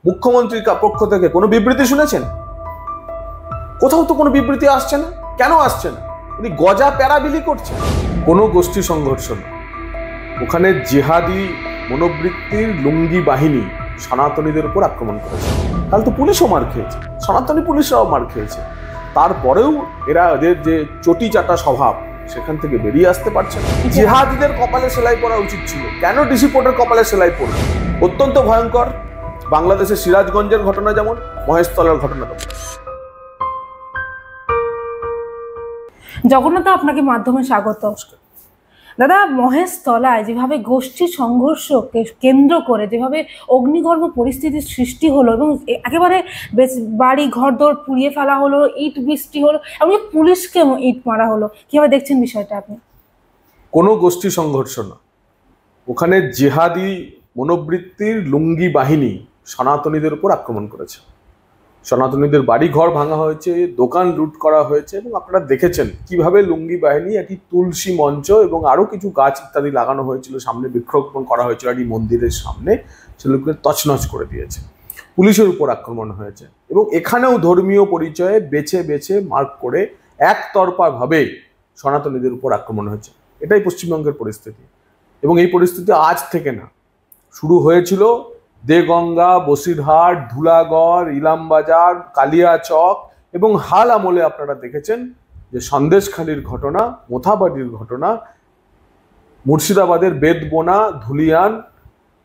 মুখ্যমন্ত্রীর পক্ষ থেকে কোনো বিবৃতি শুনেছেন? কোথাও তো কোনো বিবৃতি আসছে না। কেন আসছে না? উনি গজা প্যারাবিলি করছেন। কোনো গোষ্ঠী সংঘর্ষ না, ওখানে জিহাদি মনোবৃত্তির লুঙ্গি বাহিনী সনাতনীদের উপর আক্রমণ করেছে। কাল তো পুলিশও মার খেয়েছে, সনাতনী পুলিশরাও মার খেয়েছে। তারপরেও এরা এদের যে চটি চাটা স্বভাব, সেখান থেকে বেরিয়ে আসতে পারছে না। জিহাদিদের কপালে সেলাই পড়া উচিত ছিল, কেন ডিসি পোর্টের কপালে সেলাই পড়ল? অত্যন্ত ভয়ঙ্কর। বাংলাদেশের সিরাজগঞ্জের ঘটনা যেমন, মহেশতলার ঘটনা তেমন। জগন্নাথ, আপনাকে মাধ্যমে স্বাগত। দাদা, মহেশতলায় যেভাবে গোষ্ঠী সংঘর্ষকে কেন্দ্র করে যেভাবে অগ্নিগর্ভ পরিস্থিতির সৃষ্টি হলো এবং একেবারে বাড়ি ঘরদোর পুড়িয়ে ফেলা হলো, ইট বৃষ্টি হলো, এমনকি পুলিশকে ইট মারা হলো, কিভাবে দেখছেন বিষয়টা আপনি? কোনো গোষ্ঠী সংঘর্ষ না, ওখানে জিহাদি মনোবৃত্তির লুঙ্গি বাহিনী সনাতনীদের উপর আক্রমণ করেছে। সনাতনীদের বাড়ি ঘর ভাঙা হয়েছে, দোকান লুট করা হয়েছে, এবং আপনারা দেখেছেন কিভাবে লুঙ্গি বাহিনী একটি তুলসী মঞ্চ এবং আরো কিছু গাছ ইত্যাদি লাগানো হয়েছিল, সামনে বৃক্ষরোপণ করা হয়েছিল একটি মন্দিরের সামনে, সেগুলোকে তছনছ করে দিয়েছে। পুলিশের উপর আক্রমণ হয়েছে এবং এখানেও ধর্মীয় পরিচয়ে বেছে বেছে মার্ক করে একতরফা ভাবে সনাতনীদের উপর আক্রমণ হয়েছে। এটাই পশ্চিমবঙ্গের পরিস্থিতি, এবং এই পরিস্থিতি আজ থেকে না, শুরু হয়েছিল দেগঙ্গা, বসিরহাট, ধুলাগড়, ইলামবাজার, কালিয়াচক, এবং হাল আমলে আপনারা দেখেছেন যে সন্দেশখালীর ঘটনা, মোথাবাড়ির ঘটনা, মুর্শিদাবাদের বেদবোনা, ধুলিয়ান,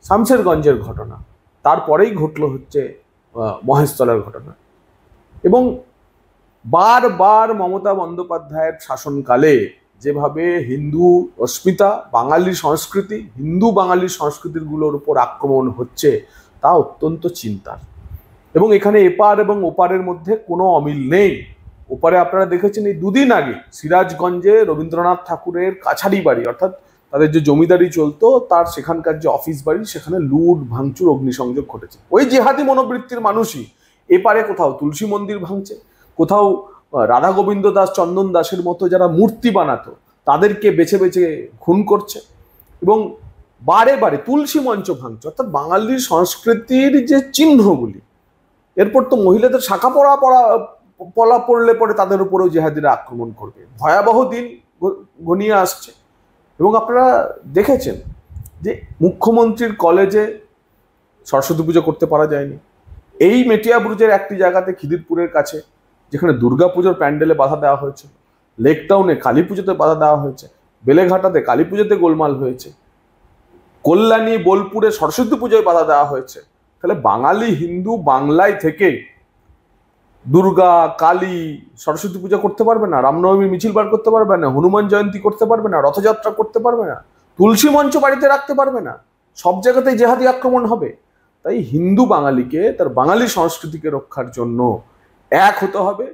শামশেরগঞ্জের ঘটনা, তারপরেই ঘটল হচ্ছে মহেশতলার ঘটনা। এবং বারবার মমতা বন্দ্যোপাধ্যায়ের শাসনকালে যেভাবে হিন্দু অস্মিতা, বাঙালি সংস্কৃতি, হিন্দু বাঙালি সংস্কৃতিগুলোর উপর আক্রমণ হচ্ছে, তা অত্যন্ত চিন্তার। এবং এখানে এপার এবং ওপারের মধ্যে কোনো অমিল নেই। ওপারে আপনারা দেখেছেন এই দুদিন আগে সিরাজগঞ্জে রবীন্দ্রনাথ ঠাকুরের কাছারি বাড়ি, অর্থাৎ তাদের যে জমিদারি চলতো তার সেখানকার যে অফিস বাড়ি, সেখানে লুট, ভাঙচুর, অগ্নিসংযোগ ঘটেছে। ওই জেহাদি মনোবৃত্তির মানুষই এপারে কোথাও তুলসী মন্দির ভাঙছে, কোথাও রাধা গোবিন্দ দাস, চন্দন দাসের মতো যারা মূর্তি বানাতো তাদেরকে বেছে বেছে খুন করছে, এবং বারে বারে তুলসী মঞ্চ ভাঙছে। অর্থাৎ বাঙালির সংস্কৃতির যে চিহ্নগুলি, এরপর তো মহিলাদের শাখা পলা পড়লে পরে তাদের উপরেও জেহাদিরা আক্রমণ করবে। ভয়াবহ দিন ঘনিয়ে আসছে। এবং আপনারা দেখেছেন যে মুখ্যমন্ত্রীর কলেজে সরস্বতী পুজো করতে পারা যায়নি। এই মেটিয়াবুরুজের একটি জায়গাতে খিদিরপুরের কাছে, যেখানে দুর্গাপুজোর প্যান্ডেলে বাধা দেওয়া হয়েছে, লেকটাউনে কালী পুজোতে বাধা দেওয়া হয়েছে, বেলেঘাটাতে কালী পুজোতে গোলমাল হয়েছে, কল্যাণী বোলপুরে সরস্বতী পুজোয় বাধা দেওয়া হয়েছে। তাহলে বাঙালি হিন্দু বাংলায় থেকে দুর্গা, কালী, সরস্বতী পূজা করতে পারবে না, রামনবমী মিছিল বার করতে পারবে না, হনুমান জয়ন্তী করতে পারবে না, রথযাত্রা করতে পারবে না, তুলসী মঞ্চ বাড়িতে রাখতে পারবে না, সব জায়গাতেই জেহাদি আক্রমণ হবে। তাই হিন্দু বাঙালিকে তার বাঙালি সংস্কৃতিকে রক্ষার জন্য এক হতে হবে,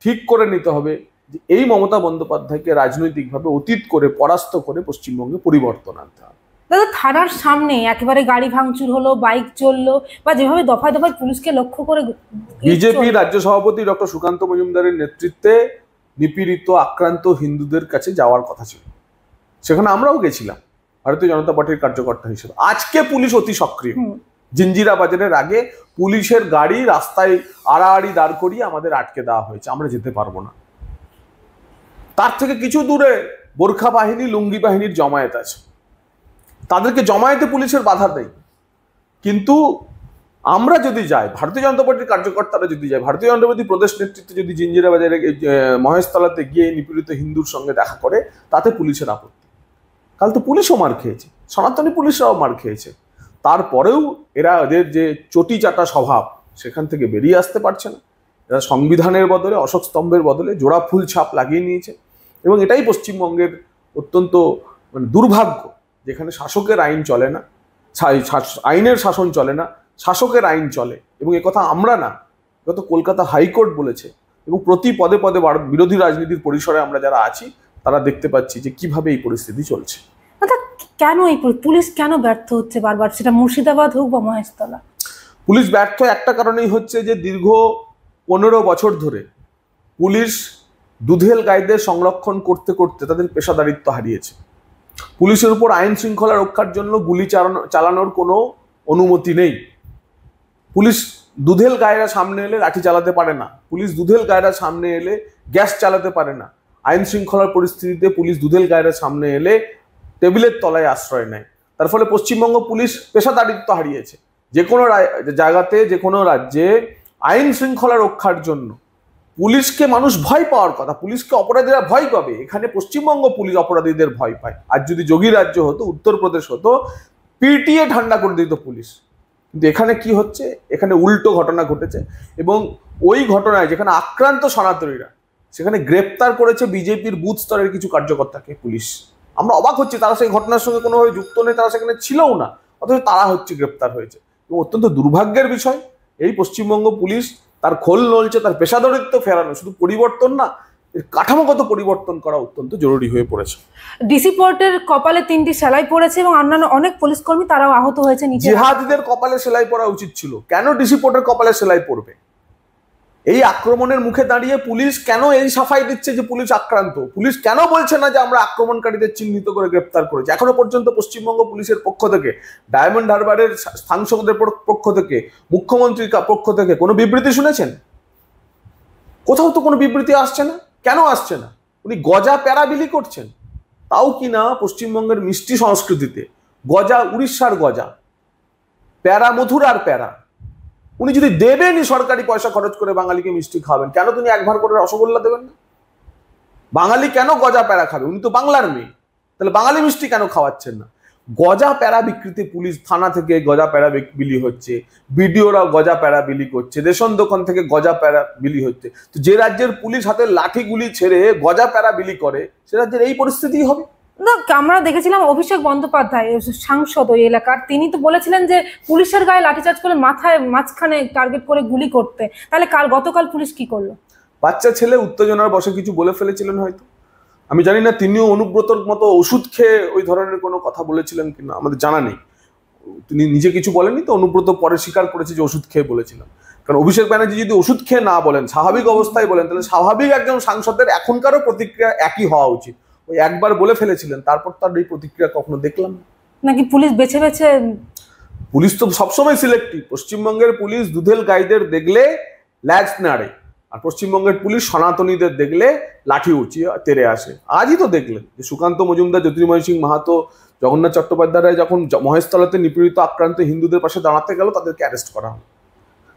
ঠিক করে নিতে হবে যে এই মমতা বন্দ্যোপাধ্যায়কে রাজনৈতিকভাবে অতীত করে পরাস্ত করে পশ্চিমবঙ্গে পরিবর্তন আনতে হবে। দাদা, থানার সামনে একেবারে গাড়ি ভাঙচুর হলো, বাইক চললো, বা যেভাবে দফায় দফায় পুলিশকে লক্ষ্য করে বিজেপি রাজ্য সভাপতি ডক্টর সুকান্ত মজুমদারের নেতৃত্বে নিপীড়িত আক্রান্ত হিন্দুদের কাছে যাওয়ার কথা ছিল, সেখানে আমরাও গেছিলাম ভারতীয় জনতা পার্টির কার্যকর্তা হিসেবে। আজকে পুলিশ অতি সক্রিয়। জিঞ্জিরা বাজারের আগে পুলিশের গাড়ি রাস্তায় আড়াআড়ি দাঁড় করিয়ে আমাদের আটকে দেওয়া হয়েছে, আমরা যেতে পারবো না। তার থেকে কিছু দূরে বোরখা বাহিনী, লুঙ্গি বাহিনীর জমায়েত আছে, তাদেরকে জমায়েতে পুলিশের বাধা দেয়। কিন্তু আমরা যদি যাই, ভারতীয় জনতা পার্টির কার্যকর্তারা যদি যায়, ভারতীয় জনতা পার্টি প্রদেশ নেতৃত্ব যদি জিঞ্জিরা বাজারে মহেশতলাতে গিয়ে নিপীড়িত হিন্দুর সঙ্গে দেখা করে, তাতে পুলিশের আপত্তি। কাল তো পুলিশও মার খেয়েছে, সনাতনী পুলিশরাও মার খেয়েছে। তারপরেও এরা এদের যে চটি চাটা স্বভাব, সেখান থেকে বেরিয়ে আসতে পারছে না। এরা সংবিধানের বদলে, অশোক স্তম্ভের বদলে জোড়া ফুল ছাপ লাগিয়ে নিয়েছে। এবং এটাই পশ্চিমবঙ্গের অত্যন্ত দুর্ভাগ্য, যেখানে শাসকের আইন চলে না, আইনের শাসন চলে না, শাসকের আইন চলে। এবং একথা আমরা না, গত কলকাতা হাইকোর্ট বলেছে। এবং প্রতি পদে পদে বিরোধী রাজনীতির পরিসরে আমরা যারা আছি তারা দেখতে পাচ্ছি যে কিভাবে এই পরিস্থিতি চলছে। কেন এই পুলিশ কেন ব্যর্থ হচ্ছে বারবার, সেটা মুর্শিদাবাদ হোক বা মহেশতলা? পুলিশ ব্যর্থ একটা কারণেই হচ্ছে যে দীর্ঘ 15 বছর ধরে পুলিশ দুধেল গাইদের সংরক্ষণ করতে করতে তাদের পেশাদারিত্ব হারিয়েছে। পুলিশের উপর আইন শৃঙ্খলা রক্ষার জন্য গুলি চালানোর কোনো অনুমতি নেই। পুলিশ দুধেল গায়েরা সামনে এলে লাঠি চালাতে পারে না, পুলিশ দুধেল গায়েরা সামনে এলে গ্যাস চালাতে পারে না, আইন শৃঙ্খলার পরিস্থিতিতে পুলিশ দুধেল গায়েরা সামনে এলে টেবিলের তলায় আশ্রয় নেয়। তার ফলে পশ্চিমবঙ্গ পুলিশ পেশাদারিত্ব হারিয়েছে। যে কোনো জায়গাতে, যে কোনো রাজ্যে আইন শৃঙ্খলা রক্ষার জন্য পুলিশকে মানুষ ভয় পাওয়ার কথা, পুলিশকে অপরাধীরা ভয় পাবে। এখানে পশ্চিমবঙ্গ পুলিশ অপরাধীদের ভয় পায়। আর যদি যোগী রাজ্য হতো, উত্তরপ্রদেশ হতো, পিটিয়ে ঠান্ডা করে দিত পুলিশ। কিন্তু এখানে কি হচ্ছে, এখানে উল্টো ঘটনা ঘটেছে। এবং ওই ঘটনায় যেখানে আক্রান্ত সনাতনীরা, সেখানে গ্রেপ্তার করেছে বিজেপির বুথ স্তরের কিছু কার্যকর্তাকে পুলিশ। আমরা অবাক হচ্ছি, তারা সেই ঘটনার সঙ্গে কোনোভাবে যুক্ত নেই, তারা সেখানে ছিলও না, অথচ তারা গ্রেপ্তার হয়েছে। এবং অত্যন্ত দুর্ভাগ্যের বিষয়, এই পশ্চিমবঙ্গ পুলিশ তার খোল নলছে, তার পেশাদারিত্ব ফেরানো, শুধু পরিবর্তন না, এর কাঠামোগত পরিবর্তন করা অত্যন্ত জরুরি হয়ে পড়েছে। ডিসি পোর্টের কপালে 3টি সেলাই পড়েছে এবং অন্যান্য অনেক পুলিশ কর্মী তারাও আহত হয়েছে। জিহাদিদের কপালে সেলাই পড়া উচিত ছিল, কেন ডিসি পোর্টের কপালে সেলাই পড়বে? এই আক্রমণের মুখে দাঁড়িয়ে পুলিশ কেন এই সাফাই দিচ্ছে যে পুলিশ আক্রান্ত? পুলিশ কেন বলছে না যে আমরা আক্রমণকারীদের চিহ্নিত করে গ্রেপ্তার করেছি? এখনো পর্যন্ত পশ্চিমবঙ্গ পুলিশের পক্ষ থেকে, ডায়মন্ড হারবারের সাংসদের পক্ষ থেকে, মুখ্যমন্ত্রীর পক্ষ থেকে কোনো বিবৃতি শুনেছেন? কোথাও তো কোনো বিবৃতি আসছে না। কেন আসছে না? উনি গজা প্যারা বিলি করছেন, তাও কি না পশ্চিমবঙ্গের মিষ্টি সংস্কৃতিতে গজা, উড়িষ্যার গজা, প্যারা মথুরার প্যারা। উনি যদি দেবেনই সরকারি পয়সা খরচ করে বাঙালিকে মিষ্টি খাবেন, কেন তিনি একবার করে রসগোল্লা দেবেন না? বাঙালি কেন গজা প্যারা খাবে? উনি তো বাংলার মেয়ে, তাহলে বাঙালি মিষ্টি কেন খাওয়াচ্ছেন না? গজা প্যারা বিক্রিতে পুলিশ থানা থেকে গজা প্যারা বিলি হচ্ছে, বিডিওরাও গজা প্যারা বিলি করছে, রেশন দোকান থেকে গজা প্যারা বিলি হচ্ছে। তো যে রাজ্যের পুলিশ হাতে লাঠি গুলি ছেড়ে গজা প্যারা বিলি করে, সে রাজ্যের এই পরিস্থিতি হবে না। আমরা দেখেছিলাম অভিষেক বন্দ্যোপাধ্যায়, সাংসদ ওই এলাকার, তিনি তো বলেছিলেন যে পুলিশের গায়ে লাঠিচার্জ করে মাথায় মাঝখানে টার্গেট করে গুলি করতে। তাহলে গতকাল পুলিশ কি করলো? বাচ্চা ছেলে উত্তেজনার বশে কিছু বলে ফেলেছিলেন হয়তো, আমি জানি না তিনিও অনুব্রতর মতো ওষুধ খেয়ে ওই ধরনের কোনো কথা বলেছিলেন কিনা, আমাদের জানা নেই। তিনি নিজে কিছু বলেননি, তো অনুব্রত পরে স্বীকার করেছে যে ওষুধ খেয়ে বলেছিলাম। কারণ অভিষেক ব্যানার্জি যদি ওষুধ খেয়ে না বলেন, স্বাভাবিক অবস্থায় বলেন, তাহলে স্বাভাবিক একজন সাংসদের এখনকারও প্রতিক্রিয়া একই হওয়া উচিত। ওই একবার বলে ফেলেছিলেন, তারপর তার এই প্রতিক্রিয়া কখনো দেখলাম না। নাকি পুলিশ বেছে বেছে? পুলিশ তো সবসময় সিলেক্টিভ। পশ্চিমবঙ্গের পুলিশ দুধেল গাইদের দেখলে ল্যাজ নাড়ে, আর পশ্চিমবঙ্গের পুলিশ সনাতনীদের দেখলে লাঠি উঁচিয়ে তেরে আসে। আজই তো দেখলেন যে সুকান্ত মজুমদার, জ্যোতির্ময় সিং মাহাতো, জগন্নাথ চট্টোপাধ্যায় যখন মহেশতলাতে নিপীড়িত আক্রান্ত হিন্দুদের পাশে দাঁড়াতে গেল, তাদেরকে অ্যারেস্ট করা হলো।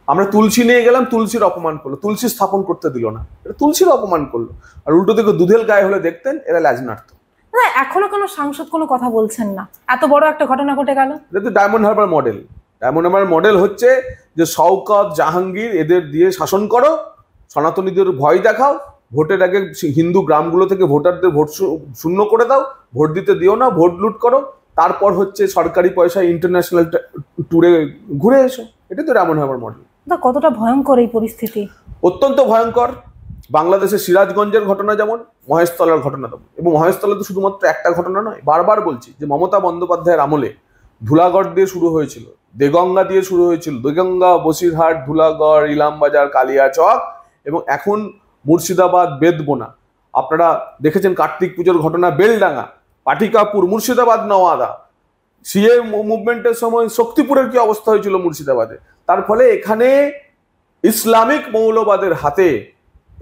আমরা তুলসী নিয়ে গেলাম, তুলসীর অপমান করলো, তুলসী স্থাপন করতে দিল না, এটা তুলসীর অপমান করলো। আর উল্টো দিকে দুধেল গায়ে হলে দেখতেন এরা ল্যাজ নাড়তো। না, এখনো কোনো সাংসদ কোনো কথা বলছেন না, এত বড় একটা ঘটনা ঘটে গেল। এটা তো diamond Harbour model. Diamond Harbour model হচ্ছে যে শওকত, জাহাঙ্গীর এদের দিয়ে শাসন করো, সনাতনীদের ভয় দেখাও, ভোটের আগে হিন্দু গ্রামগুলো থেকে ভোটারদের ভোট শূন্য করে দাও, ভোট দিতে দিও না, ভোট লুট করো, তারপর হচ্ছে সরকারি পয়সা ইন্টারন্যাশনাল ট্যুরে ঘুরে এসো। এটা তো ডায়মন্ড হারবার মডেল। কতটা ভয়ঙ্কর এই পরিস্থিতি? অত্যন্ত ভয়ঙ্কর। বাংলাদেশের সিরাজগঞ্জের ঘটনা যেমন, মহেশতলার ঘটনা তেমন। এবং মহেশতলা তো শুধুমাত্র একটা ঘটনা নয়, বারবার বলছি যে মমতা বন্দ্যোপাধ্যায়ের আমলে ধুলাগড় দিয়ে শুরু হয়েছিল, দেগঙ্গা দিয়ে শুরু হয়েছিল, দেগঙ্গা, বসিরহাট, ধুলাগড়, ইলামবাজার, কালিয়াচক, এবং এখন মুর্শিদাবাদ, বেদবোনা। আপনারা দেখেছেন কার্তিক পুজোর ঘটনা, বেলডাঙ্গা, পাটিকাপুর, মুর্শিদাবাদ, নওয়াদা। সিএ মুভমেন্টের সময় শক্তিপুরের কি অবস্থা হয়েছিল মুর্শিদাবাদে। তার ফলে এখানে ইসলামিক মৌলবাদের হাতে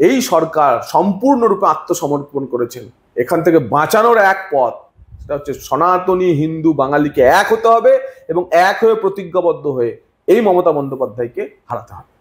এই সরকার সম্পূর্ণরূপে আত্মসমর্পণ করেছেন। এখান থেকে বাঁচানোর এক পথ, সেটা হচ্ছে সনাতনী হিন্দু বাঙালিকে এক হতে হবে এবং এক হয়ে প্রতিজ্ঞাবদ্ধ হয়ে এই মমতা বন্দ্যোপাধ্যায়কে হারাতে হবে।